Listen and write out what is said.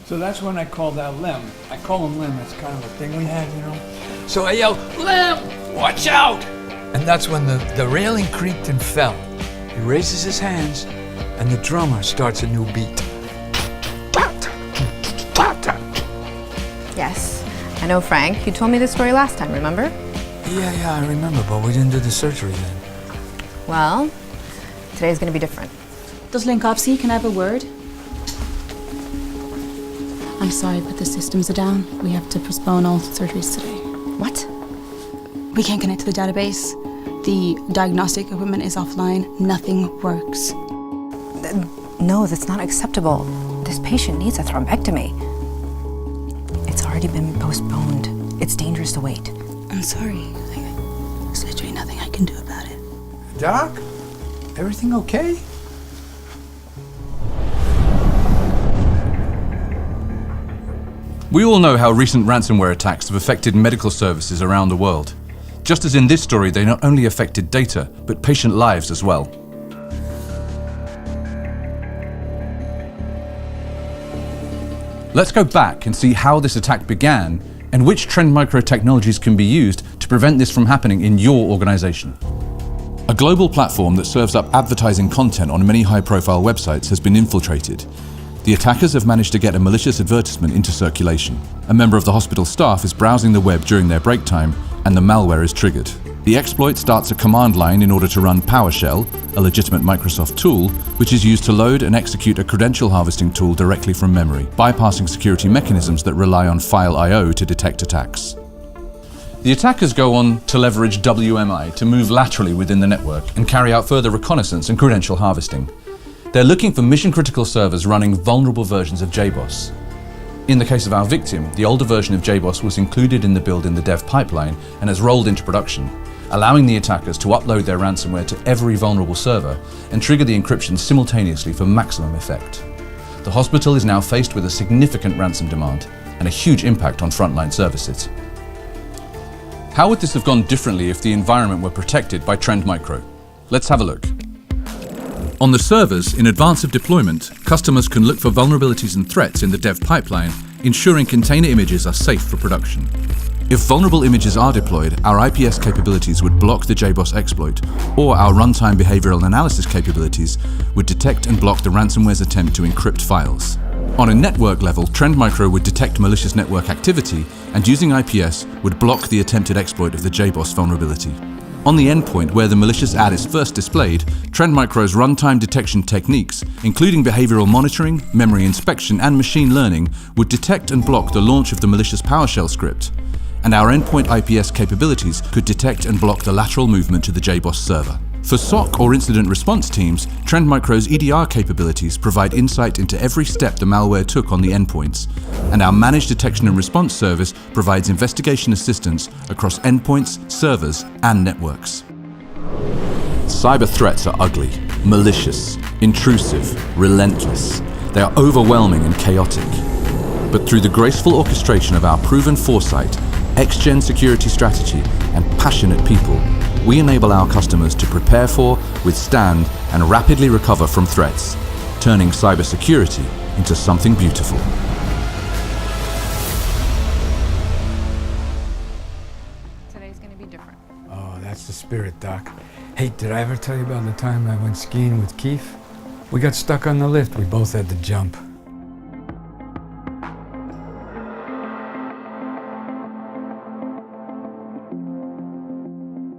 So that's when I called out Lem. I call him Lem, it's kind of a thing we have, you know? So I yelled, Lem, watch out! And that's when the railing creaked and fell. He raises his hands, and the drummer starts a new beat. Yes, I know, Frank. You told me this story last time, remember? Yeah, I remember, but we didn't do the surgery then. Well, today's gonna be different. Does Linkopsy can I have a word? I'm sorry, but the systems are down. We have to postpone all surgeries today. What? We can't connect to the database. The diagnostic equipment is offline. Nothing works. No, that's not acceptable. This patient needs a thrombectomy. It's already been postponed. It's dangerous to wait. I'm sorry. There's literally nothing I can do about it. Doc, everything okay? We all know how recent ransomware attacks have affected medical services around the world. Just as in this story, they not only affected data, but patient lives as well. Let's go back and see how this attack began and which Trendmicro technologies can be used to prevent this from happening in your organization. A global platform that serves up advertising content on many high-profile websites has been infiltrated. The attackers have managed to get a malicious advertisement into circulation. A member of the hospital staff is browsing the web during their break time, and the malware is triggered. The exploit starts a command line in order to run PowerShell, a legitimate Microsoft tool, which is used to load and execute a credential harvesting tool directly from memory, bypassing security mechanisms that rely on file I/O to detect attacks. The attackers go on to leverage WMI to move laterally within the network and carry out further reconnaissance and credential harvesting. They're looking for mission-critical servers running vulnerable versions of JBoss. In the case of our victim, the older version of JBoss was included in the build in the dev pipeline and has rolled into production, allowing the attackers to upload their ransomware to every vulnerable server and trigger the encryption simultaneously for maximum effect. The hospital is now faced with a significant ransom demand and a huge impact on frontline services. How would this have gone differently if the environment were protected by Trendmicro? Let's have a look. On the servers, in advance of deployment, customers can look for vulnerabilities and threats in the dev pipeline, ensuring container images are safe for production. If vulnerable images are deployed, our IPS capabilities would block the JBoss exploit, or our runtime behavioral analysis capabilities would detect and block the ransomware's attempt to encrypt files. On a network level, Trendmicro would detect malicious network activity, and using IPS would block the attempted exploit of the JBoss vulnerability. On the endpoint where the malicious ad is first displayed, Trendmicro's runtime detection techniques, including behavioral monitoring, memory inspection, and machine learning, would detect and block the launch of the malicious PowerShell script. And our endpoint IPS capabilities could detect and block the lateral movement to the JBoss server. For SOC or incident response teams, Trendmicro's EDR capabilities provide insight into every step the malware took on the endpoints, and our managed detection and response service provides investigation assistance across endpoints, servers, and networks. Cyber threats are ugly, malicious, intrusive, relentless. They are overwhelming and chaotic. But through the graceful orchestration of our proven foresight, X-Gen security strategy, and passionate people, we enable our customers to prepare for, withstand, and rapidly recover from threats, turning cybersecurity into something beautiful. Today's gonna be different. Oh, that's the spirit, Doc. Hey, did I ever tell you about the time I went skiing with Keith? We got stuck on the lift. We both had to jump.